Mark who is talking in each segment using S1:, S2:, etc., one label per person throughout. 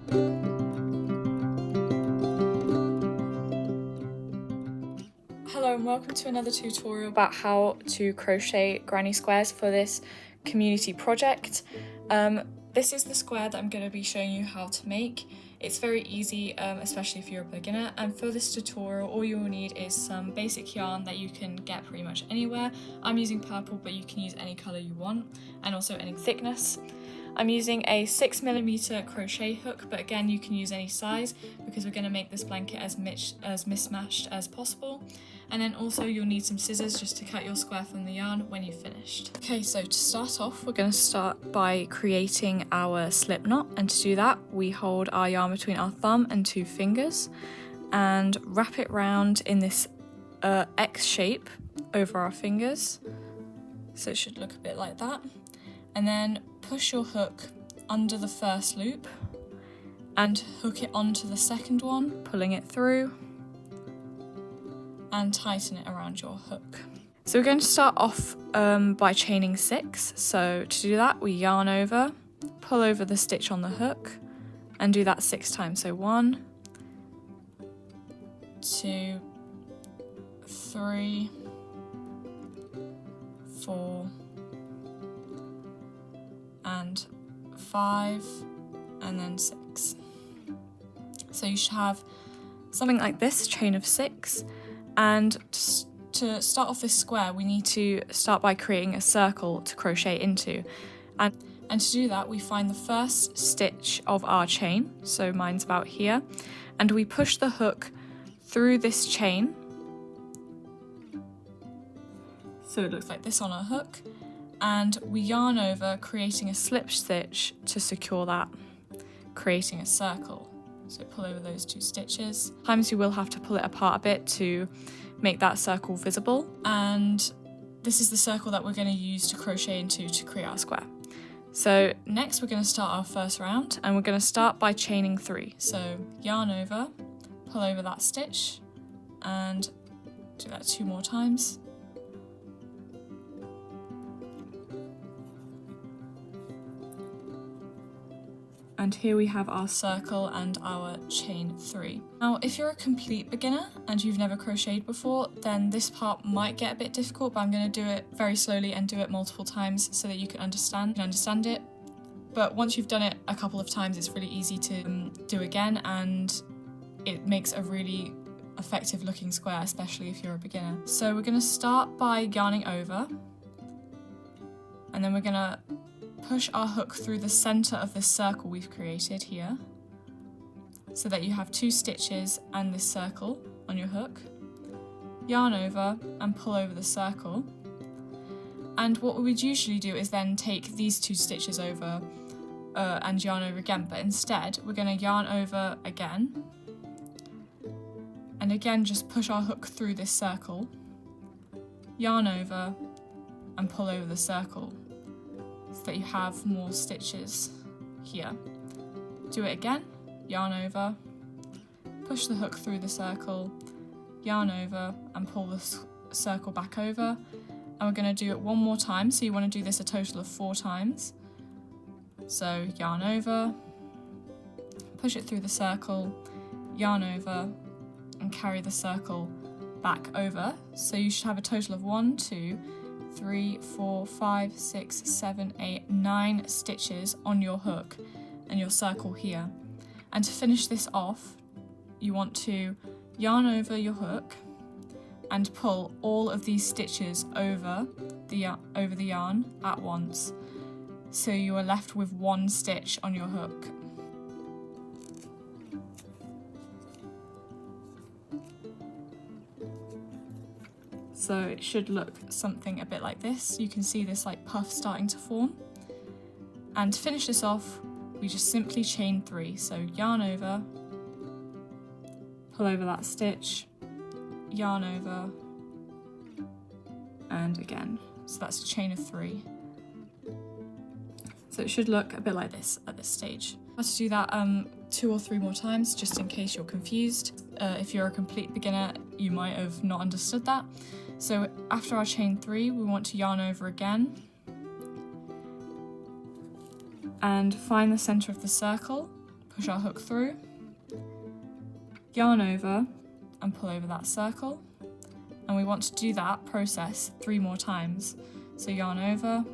S1: Hello and welcome to another tutorial about how to crochet granny squares for this community project. This is the square that I'm going to be showing you how to make. It's very easy, especially if you're a beginner, and for this tutorial all you will need is some basic yarn that you can get pretty much anywhere. I'm using purple, but you can use any colour you want, and also any thickness. I'm using a 6mm crochet hook, but again you can use any size because we're going to make this blanket as mismatched as possible. And then also you'll need some scissors just to cut your square from the yarn when you've finished. Okay, so to start off we're going to start by creating our slip knot, and to do that we hold our yarn between our thumb and 2 fingers and wrap it round in this X shape over our fingers, so it should look a bit like that. And then push your hook under the first loop and hook it onto the second one, pulling it through, and tighten it around your hook. So we're going to start off by chaining 6. So to do that we yarn over, pull over the stitch on the hook and do that 6 times. So 1, 2, 3, 4, and 5, and then 6. So you should have something like this, chain of 6, and to start off this square we need to start by creating a circle to crochet into, and to do that we find the first stitch of our chain, so mine's about here, and we push the hook through this chain, so it looks like this on our hook, and we yarn over, creating a slip stitch to secure that, creating a circle. So pull over those 2 stitches. Sometimes you will have to pull it apart a bit to make that circle visible, and this is the circle that we're going to use to crochet into to create our square. So next we're going to start our first round, and we're going to start by chaining 3. So yarn over, pull over that stitch, and do that 2 more times. And here we have our circle and our chain 3. Now if you're a complete beginner and you've never crocheted before, then this part might get a bit difficult, but I'm going to do it very slowly and do it multiple times so that you can understand it. But once you've done it a couple of times it's really easy to do again, and it makes a really effective looking square, especially if you're a beginner. So we're going to start by yarning over, and then we're going to push our hook through the center of this circle we've created here, so that you have 2 stitches and this circle on your hook. Yarn over and pull over the circle, and what we would usually do is then take these 2 stitches over and yarn over again, but instead we're going to yarn over again, and again just push our hook through this circle, yarn over and pull over the circle, so that you have more stitches here. Do it again, yarn over, push the hook through the circle, yarn over and pull the circle back over, and we're going to do it 1 more time, so you want to do this a total of 4 times. So yarn over, push it through the circle, yarn over and carry the circle back over, so you should have a total of 1, 2, 3, 4, 5, 6, 7, 8, 9 stitches on your hook and your circle here. And to finish this off, you want to yarn over your hook and pull all of these stitches over the yarn at once, so you are left with 1 stitch on your hook. So it should look something a bit like this. You can see this like puff starting to form. And to finish this off, we just simply chain 3. So yarn over, pull over that stitch, yarn over, and again. So that's a chain of 3. So it should look a bit like this at this stage. I have to do that 2 or 3 more times just in case you're confused. If you're a complete beginner, you might have not understood that. So after our chain 3, we want to yarn over again and find the center of the circle, push our hook through, yarn over and pull over that circle. And we want to do that process 3 more times. So yarn over,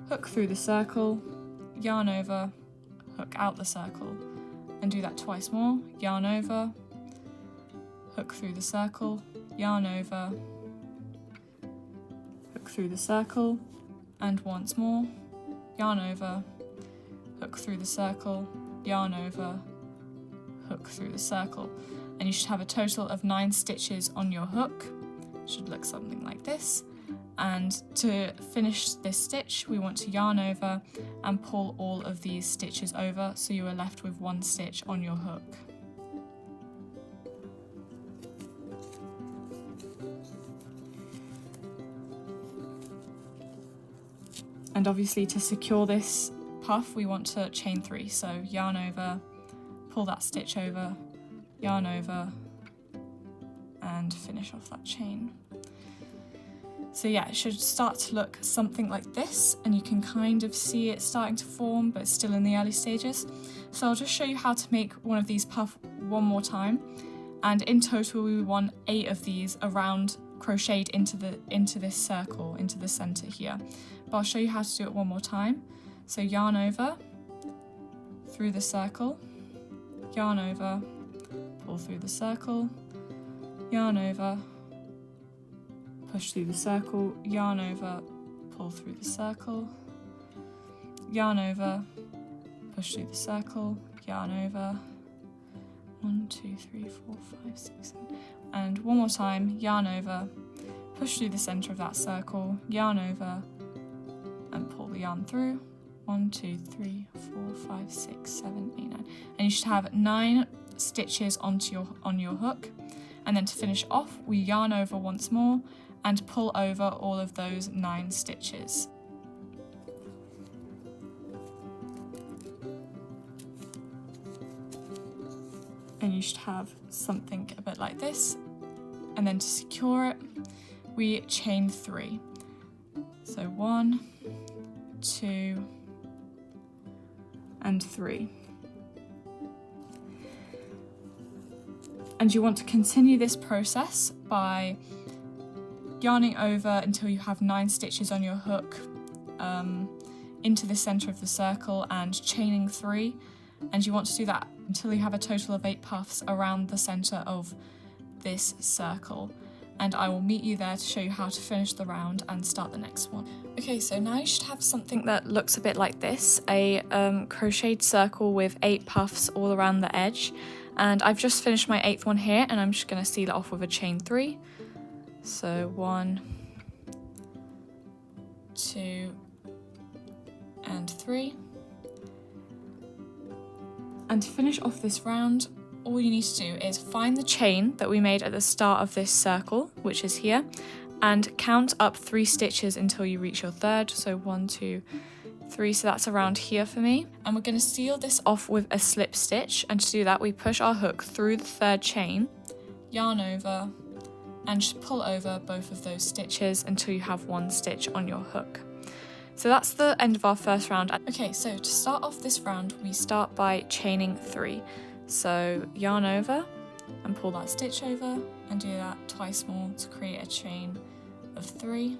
S1: hook through the circle, yarn over, hook out the circle, and do that twice more. Yarn over, hook through the circle, yarn over, hook through the circle, and once more, yarn over, hook through the circle, yarn over, hook through the circle. And you should have a total of 9 stitches on your hook. It should look something like this. And to finish this stitch, we want to yarn over and pull all of these stitches over, so you are left with 1 stitch on your hook. And obviously to secure this puff, we want to chain 3. So yarn over, pull that stitch over, yarn over, and finish off that chain. So yeah, it should start to look something like this, and you can kind of see it starting to form, but it's still in the early stages. So I'll just show you how to make one of these puff one more time. And in total, we want 8 of these around crocheted into this circle, into the center here. But I'll show you how to do it one more time. So yarn over, through the circle, yarn over, pull through the circle, yarn over, push through the circle, yarn over, pull through the circle, yarn over, push through the circle, yarn over, 1, 2, 3, 4, 5, 6, 7, and one more time, yarn over, push through the center of that circle, yarn over, and pull the yarn through, 1, 2, 3, 4, 5, 6, 7, 8, 9, and you should have 9 stitches on your hook. And then to finish off, we yarn over once more and pull over all of those 9 stitches. And you should have something a bit like this. And then to secure it, we chain 3. So 1, 2, and 3. And you want to continue this process by yarning over until you have 9 stitches on your hook into the center of the circle and chaining 3. And you want to do that until you have a total of 8 puffs around the center of this circle. And I will meet you there to show you how to finish the round and start the next one. Okay, so now you should have something that looks a bit like this, a crocheted circle with 8 puffs all around the edge. And I've just finished my 8th one here, and I'm just going to seal it off with a chain 3. So 1, 2, and 3. And to finish off this round, all you need to do is find the chain that we made at the start of this circle, which is here, and count up 3 stitches until you reach your 3rd. So 1, 2, 3, so that's around here for me. And we're going to seal this off with a slip stitch, and to do that we push our hook through the 3rd chain, yarn over, and just pull over both of those stitches until you have 1 stitch on your hook. So that's the end of our first round. Okay, so to start off this round, we start by chaining 3. So yarn over and pull that stitch over and do that twice more to create a chain of 3.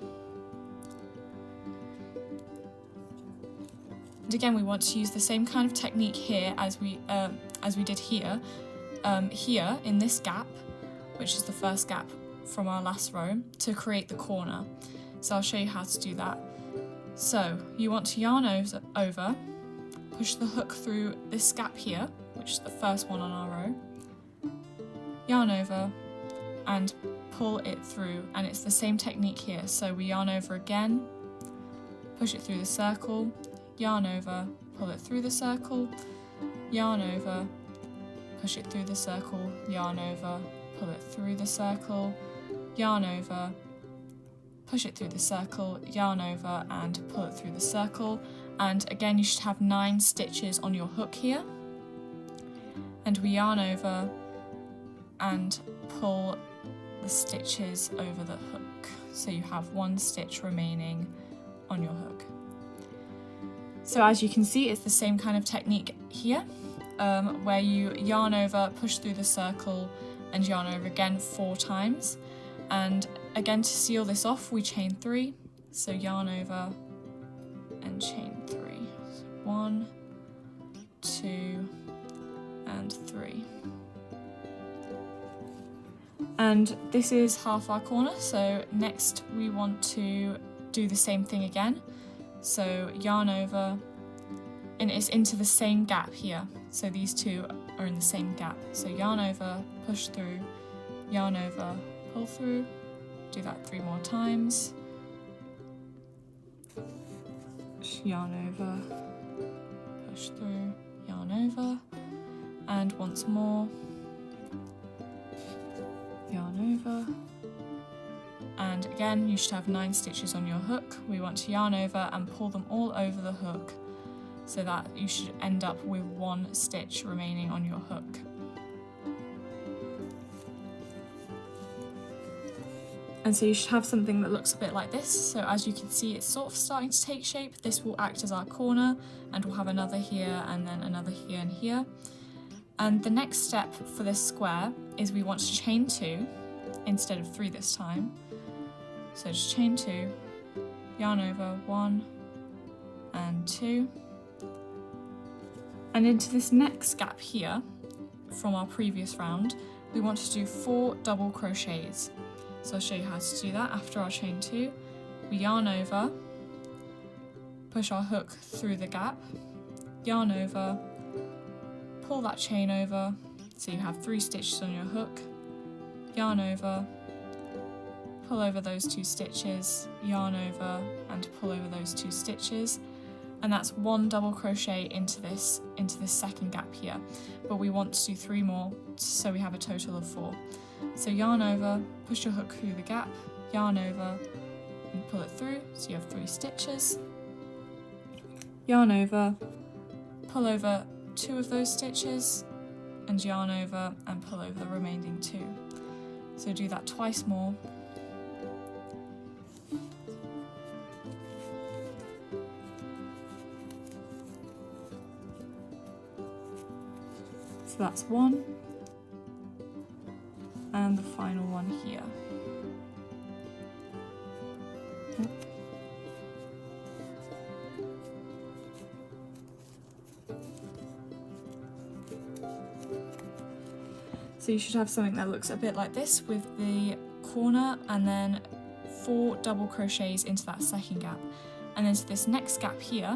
S1: And again, we want to use the same kind of technique here as we did here. Here in this gap, which is the first gap from our last row, to create the corner. So I'll show you how to do that. So you want to yarn over, push the hook through this gap here, which is the first one on our row, yarn over and pull it through, and it's the same technique here. So we yarn over again, push it through the circle, yarn over, pull it through the circle, yarn over, push it through the circle, yarn over, pull it through the circle, yarn over, push it through the circle, yarn over and pull it through the circle. And again, you should have 9 stitches on your hook here. And we yarn over and pull the stitches over the hook. So you have 1 stitch remaining on your hook. So as you can see, it's the same kind of technique here, where you yarn over, push through the circle, and yarn over again 4 times. And again, to seal this off, we chain 3. So yarn over and chain 3. So 1, 2, and 3. And this is half our corner, so next we want to do the same thing again. So yarn over, and it's into the same gap here. So these two are in the same gap. So yarn over, push through, yarn over, pull through. Do that 3 more times. Yarn over, push through, yarn over, and once more. Yarn over, and again you should have 9 stitches on your hook. We want to yarn over and pull them all over the hook so that you should end up with 1 stitch remaining on your hook. And so you should have something that looks a bit like this. So as you can see, it's sort of starting to take shape. This will act as our corner, and we'll have another here and then another here and here. And the next step for this square is we want to chain 2 instead of 3 this time. So just chain 2, yarn over 1 and 2. And into this next gap here from our previous round, we want to do 4 double crochets. So I'll show you how to do that. After our chain 2, we yarn over, push our hook through the gap, yarn over, pull that chain over, so you have 3 stitches on your hook, yarn over, pull over those 2 stitches, yarn over and pull over those 2 stitches, and that's 1 double crochet into this second gap here, but we want to do 3 more, so we have a total of 4. So yarn over, push your hook through the gap, yarn over and pull it through, so you have 3 stitches, yarn over, pull over 2 of those stitches, and yarn over and pull over the remaining 2. So do that twice more. So that's 1, and the final one here. So you should have something that looks a bit like this with the corner and then 4 double crochets into that second gap. And then to this next gap here,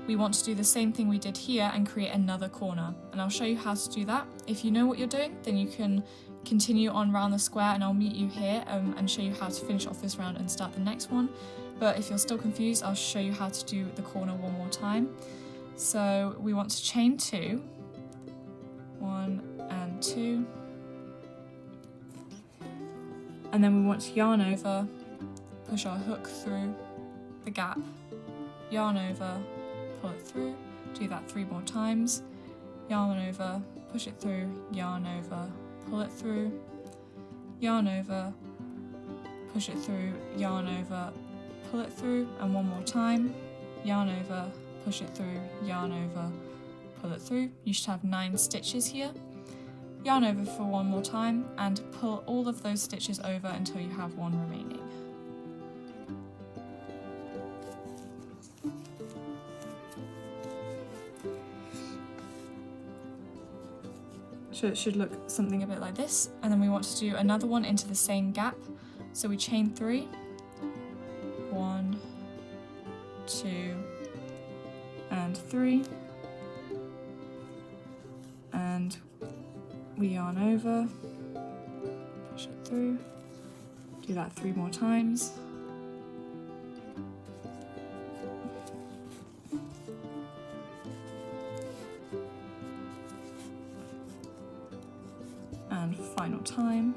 S1: we want to do the same thing we did here and create another corner. And I'll show you how to do that. If you know what you're doing, then you can continue on around the square and I'll meet you here and show you how to finish off this round and start the next one. But if you're still confused, I'll show you how to do the corner one more time. So we want to chain 2, 1 and 2. And then we want to yarn over, push our hook through the gap, yarn over, pull it through, do that 3 more times, yarn over, push it through, yarn over, pull it through, yarn over, push it through, yarn over, pull it through, and 1 more time, yarn over, push it through, yarn over, pull it through. You should have 9 stitches here. Yarn over for 1 more time and pull all of those stitches over until you have 1 remaining. So it should look something a bit like this, and then we want to do another one into the same gap. So we chain 3, 1, 2, and 3, and we yarn over, push it through, do that 3 more times, and final time.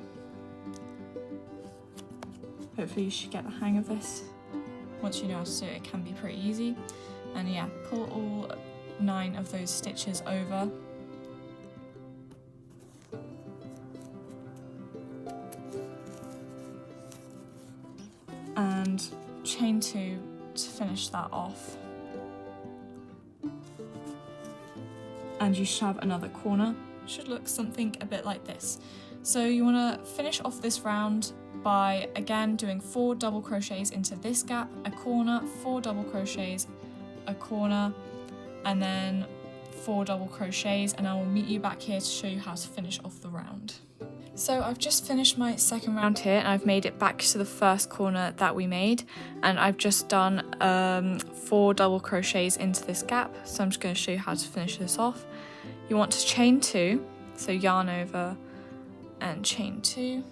S1: Hopefully you should get the hang of this. Once you know how to do it, it can be pretty easy. And yeah, pull all 9 of those stitches over. And chain 2 to finish that off. and you should have another corner. Should look something a bit like this. So you want to finish off this round by again doing 4 double crochets into this gap, a corner, 4 double crochets, a corner, and then 4 double crochets, and I will meet you back here to show you how to finish off the round. So I've just finished my second round here, and I've made it back to the first corner that we made, and I've just done 4 double crochets into this gap. So I'm just going to show you how to finish this off. You want to chain 2, so yarn over and chain 2.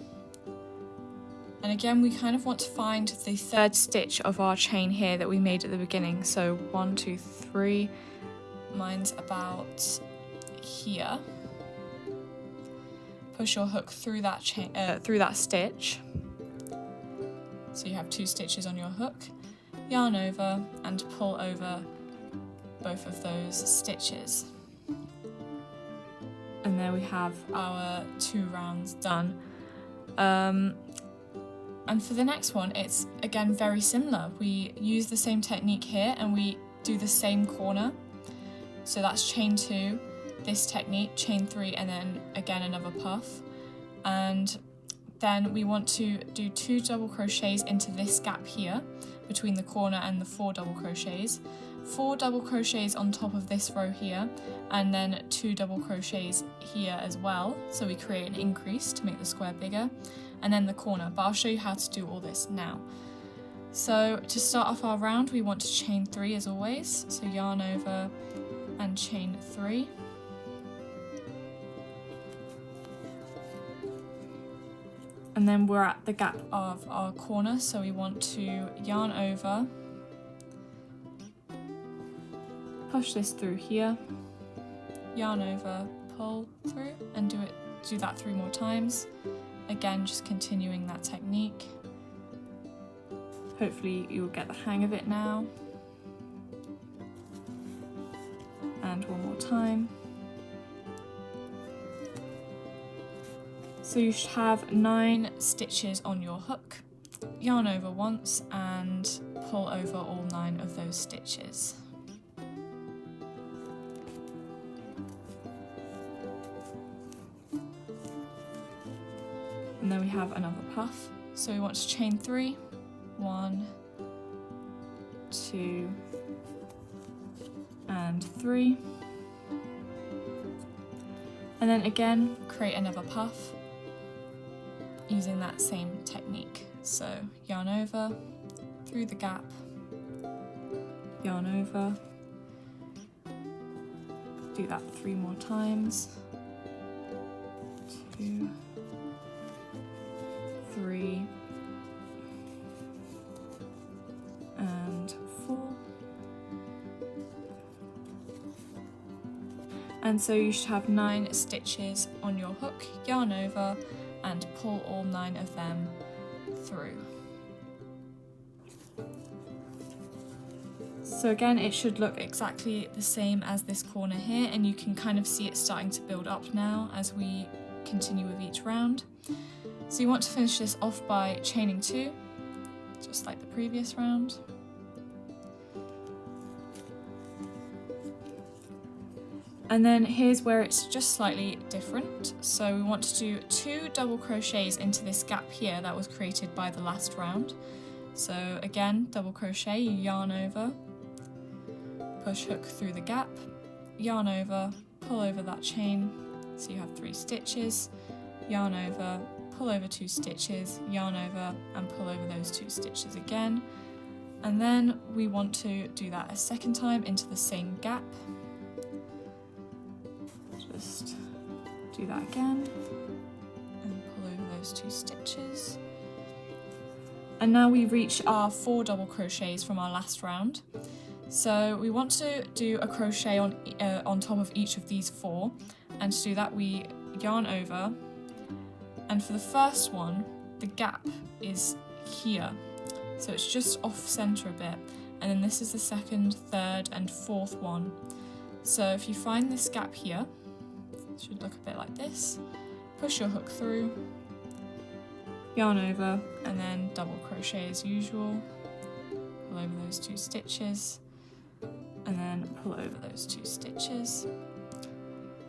S1: And again, we kind of want to find the third stitch of our chain here that we made at the beginning. So 1, 2, 3, mine's about here. Push your hook through that chain, through that stitch. So you have 2 stitches on your hook. Yarn over and pull over both of those stitches. And there we have our 2 rounds done. And for the next one, it's again very similar. We use the same technique here and we do the same corner. So that's chain 2, this technique, chain 3, and then again another puff. And then we want to do 2 double crochets into this gap here between the corner and the 4 double crochets. 4 double crochets on top of this row here, and then 2 double crochets here as well, so we create an increase to make the square bigger, and then the corner, but I'll show you how to do all this now. So to start off our round, we want to chain 3 as always, so yarn over and chain 3. And then we're at the gap of our corner, so we want to yarn over, push this through here, yarn over, pull through, and do that 3 more times. Again, just continuing that technique. Hopefully you'll get the hang of it now. And 1 more time. So you should have 9 stitches on your hook. Yarn over once and pull over all 9 of those stitches. And then we have another puff. So we want to chain 3, 1, 2, and 3. And then again, create another puff using that same technique. So yarn over, through the gap, yarn over, do that 3 more times, 2, 3, and 4. And so you should have 9 stitches on your hook, yarn over, and pull all 9 of them through. So again, it should look exactly the same as this corner here, and you can kind of see it starting to build up now as we continue with each round. So you want to finish this off by chaining 2, just like the previous round. And then here's where it's just slightly different. So we want to do 2 double crochets into this gap here that was created by the last round. So again, double crochet, you yarn over, push hook through the gap, yarn over, pull over that chain, so you have 3 stitches, yarn over, pull over 2 stitches, yarn over, and pull over those 2 stitches again. And then we want to do that a second time into the same gap. Just do that again and pull over those 2 stitches. And now we reach our 4 double crochets from our last round. So we want to do a crochet on top of each of these 4, and to do that we yarn over, and for the first one the gap is here, so it's just off center a bit, and then this is the 2nd, 3rd and 4th one. So if you find this gap here, it should look a bit like this, push your hook through, yarn over, and then double crochet as usual, pull over those 2 stitches, and then pull over those 2 stitches.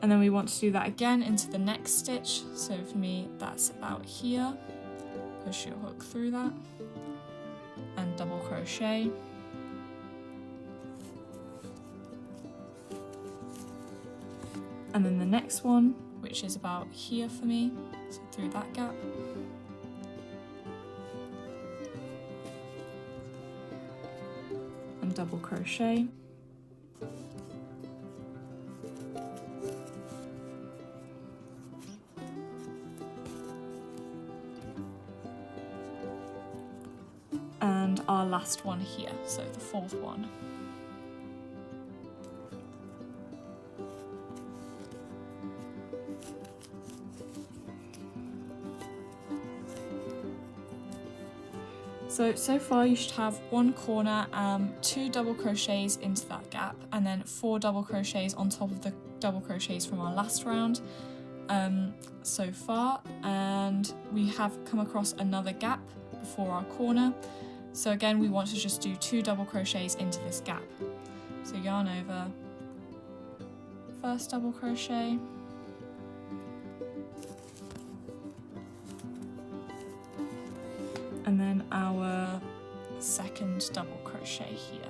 S1: And then we want to do that again into the next stitch. So for me, that's about here. Push your hook through that and double crochet. And then the next one, which is about here for me, so through that gap. And double crochet. And our last one here, so the fourth one. So far you should have one corner, 2 double crochets into that gap, and then 4 double crochets on top of the double crochets from our last round so far. And we have come across another gap before our corner. So again, we want to just do 2 double crochets into this gap. So yarn over, first double crochet, and then our second double crochet here.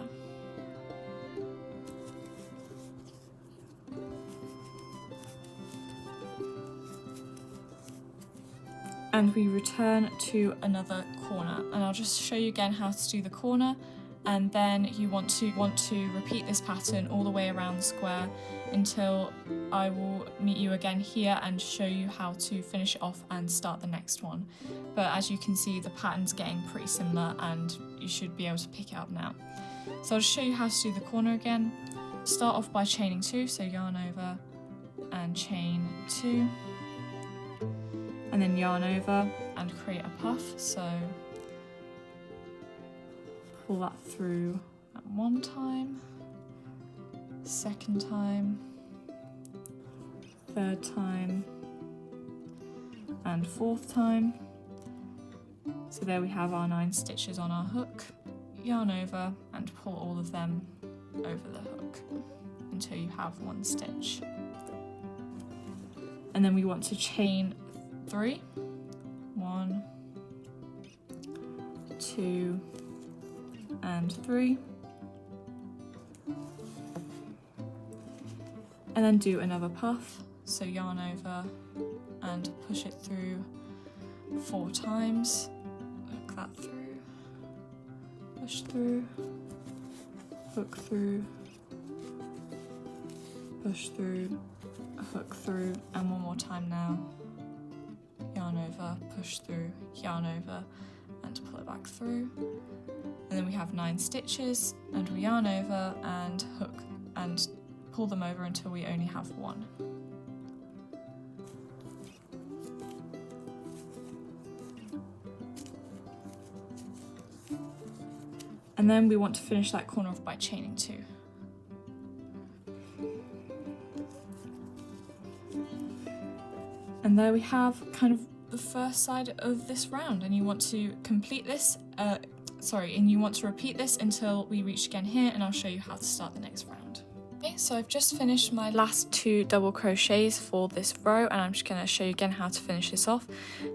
S1: And we return to another corner, and I'll just show you again how to do the corner, and then you want to repeat this pattern all the way around the square until I will meet you again here and show you how to finish it off and start the next one. But as you can see, the pattern's getting pretty similar and you should be able to pick it up now. So I'll just show you how to do the corner again. Start off by chaining 2, so yarn over and chain 2. And then yarn over and create a puff, so pull that through at 1 time, 2nd time, 3rd time, and 4th time. So there we have our 9 stitches on our hook. Yarn over and pull all of them over the hook until you have 1 stitch. And then we want to chain 3, 1, 2, and 3, and then do another puff, so yarn over and push it through 4 times, hook that through, push through, hook through, push through, hook through, and one more time now. Yarn over, push through, yarn over, and pull it back through. And then we have 9 stitches, and we yarn over and hook and pull them over until we only have 1. And then we want to finish that corner off by chaining 2. And there we have kind of the first side of this round, and you want to complete this, and you want to repeat this until we reach again here, and I'll show you how to start the next round. Okay, so I've just finished my last 2 double crochets for this row, and I'm just going to show you again how to finish this off.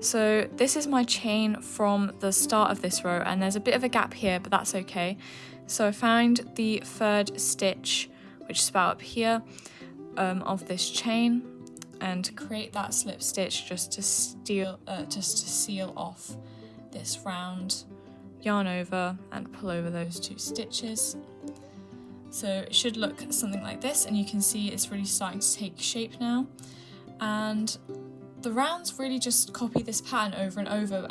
S1: So this is my chain from the start of this row, and there's a bit of a gap here, but that's okay. So I found the 3rd stitch, which is about up here, of this chain, and create that slip stitch just to seal off this round. Yarn over and pull over those 2 stitches. So it should look something like this, and you can see it's really starting to take shape now. And the rounds really just copy this pattern over and over,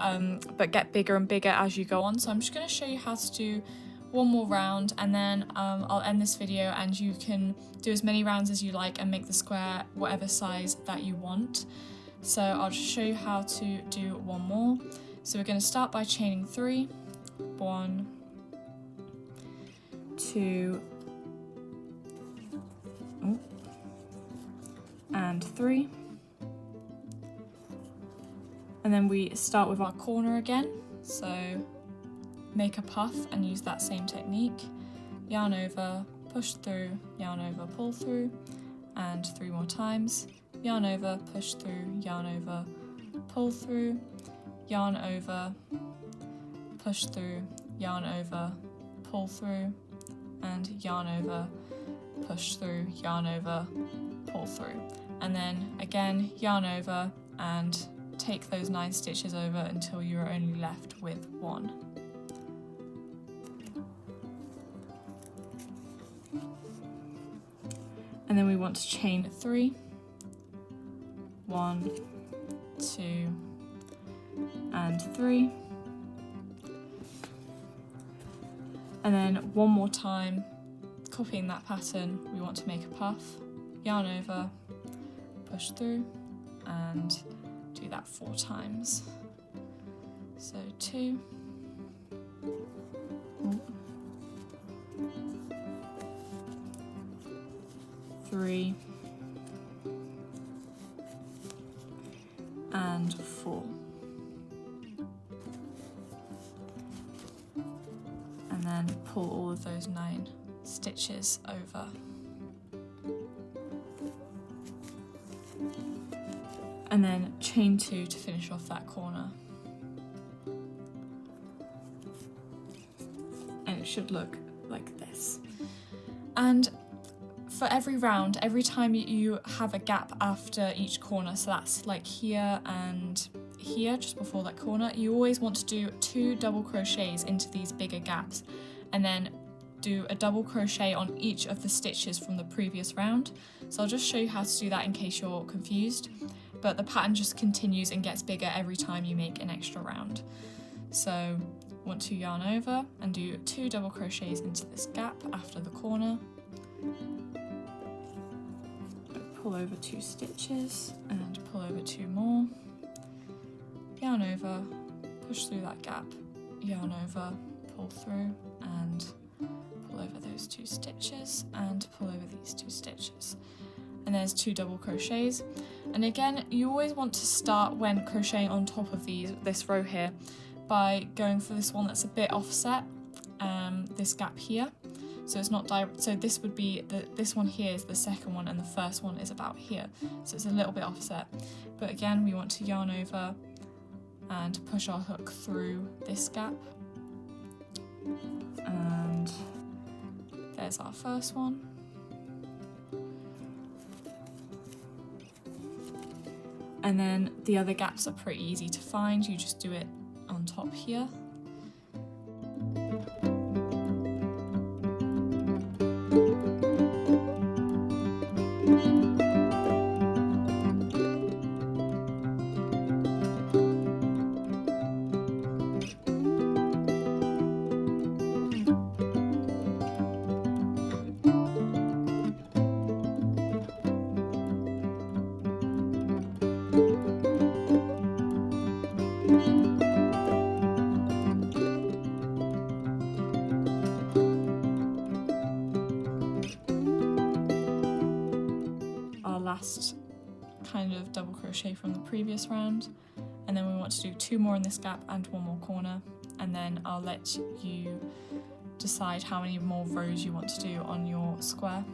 S1: but get bigger and bigger as you go on. So I'm just going to show you how to do one more round, and then I'll end this video, and you can do as many rounds as you like and make the square whatever size that you want. So I'll just show you how to do one more. So we're going to start by chaining 3, 1, 2, and 3, and then we start with our corner again, so make a puff and use that same technique. Yarn over, push through, yarn over, pull through, and 3 more times, yarn over, push through, yarn over, pull through, yarn over, push through, yarn over, pull through, and yarn over, push through, yarn over, pull through. And then again, yarn over and take those 9 stitches over until you are only left with 1. And then we want to chain 3, 1, 2, and 3. And then one more time, copying that pattern, we want to make a puff, yarn over, push through, and do that 4 times. So 2, 3, and 4. And then pull all of those 9 stitches over. And then chain 2 to finish off that corner. And it should look like this. And for every round, every time you have a gap after each corner, so that's like here and here, just before that corner, you always want to do 2 double crochets into these bigger gaps, and then do a double crochet on each of the stitches from the previous round. So I'll just show you how to do that in case you're confused, but the pattern just continues and gets bigger every time you make an extra round. So want to yarn over and do 2 double crochets into this gap after the corner. Pull over 2 stitches and pull over 2 more. Yarn over, push through that gap, yarn over, pull through, and pull over those 2 stitches and pull over these 2 stitches. And there's 2 double crochets. And again, you always want to start when crocheting on top of this row here by going for this one that's a bit offset, this gap here. So it's not direct, so this would be, this one here is the second one and the first one is about here. So it's a little bit offset. But again, we want to yarn over and push our hook through this gap. And there's our first one. And then the other gaps are pretty easy to find, you just do it on top here. Last kind of double crochet from the previous round, and then we want to do 2 more in this gap and 1 more corner, and then I'll let you decide how many more rows you want to do on your square.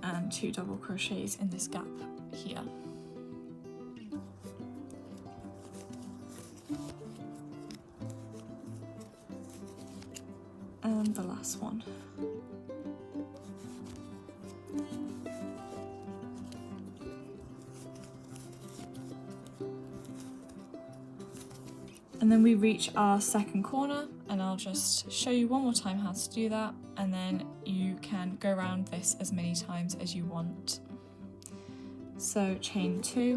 S1: And 2 double crochets in this gap here. And the last one. And then we reach our second corner, and I'll just show you one more time how to do that, and then you can go around this as many times as you want. So chain 2,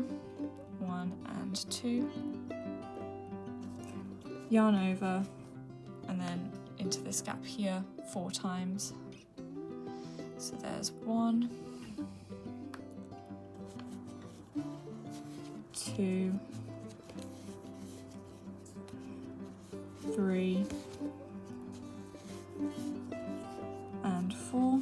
S1: 1 and 2, yarn over, and then into this gap here 4 times. So there's 1, 2, 3, and 4.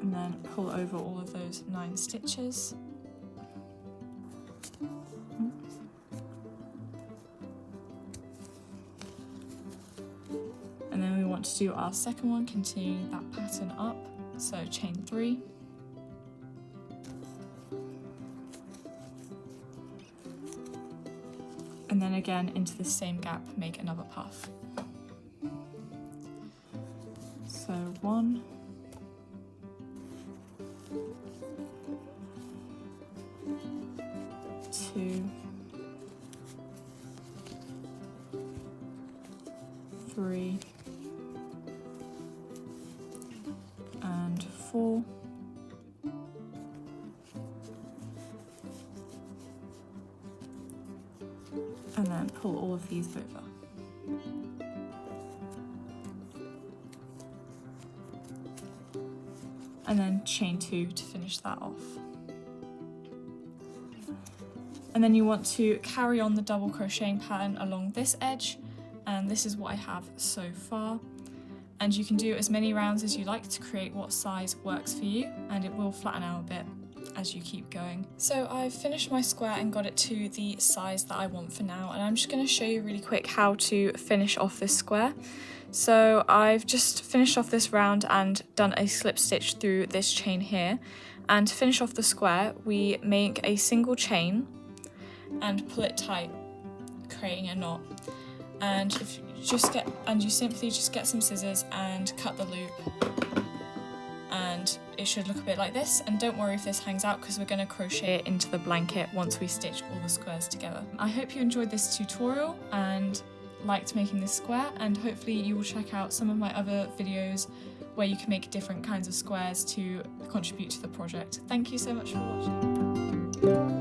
S1: And then pull over all of those 9 stitches. want to do our second one, continue that pattern up, so chain 3. And then again into the same gap, make another puff. So 1, 2, 3, and 4, and then pull all of these over. And then chain 2 to finish that off. And then you want to carry on the double crocheting pattern along this edge, and this is what I have so far. And you can do as many rounds as you like to create what size works for you, and it will flatten out a bit as you keep going. So I've finished my square and got it to the size that I want for now, and I'm just going to show you really quick how to finish off this square. So I've just finished off this round and done a slip stitch through this chain here, and to finish off the square we make a single chain and pull it tight, creating a knot. And if you simply just get some scissors and cut the loop, and it should look a bit like this. And don't worry if this hangs out, because we're going to crochet it into the blanket once we stitch all the squares together. I hope you enjoyed this tutorial and liked making this square, and hopefully you will check out some of my other videos where you can make different kinds of squares to contribute to the project. Thank you so much for watching.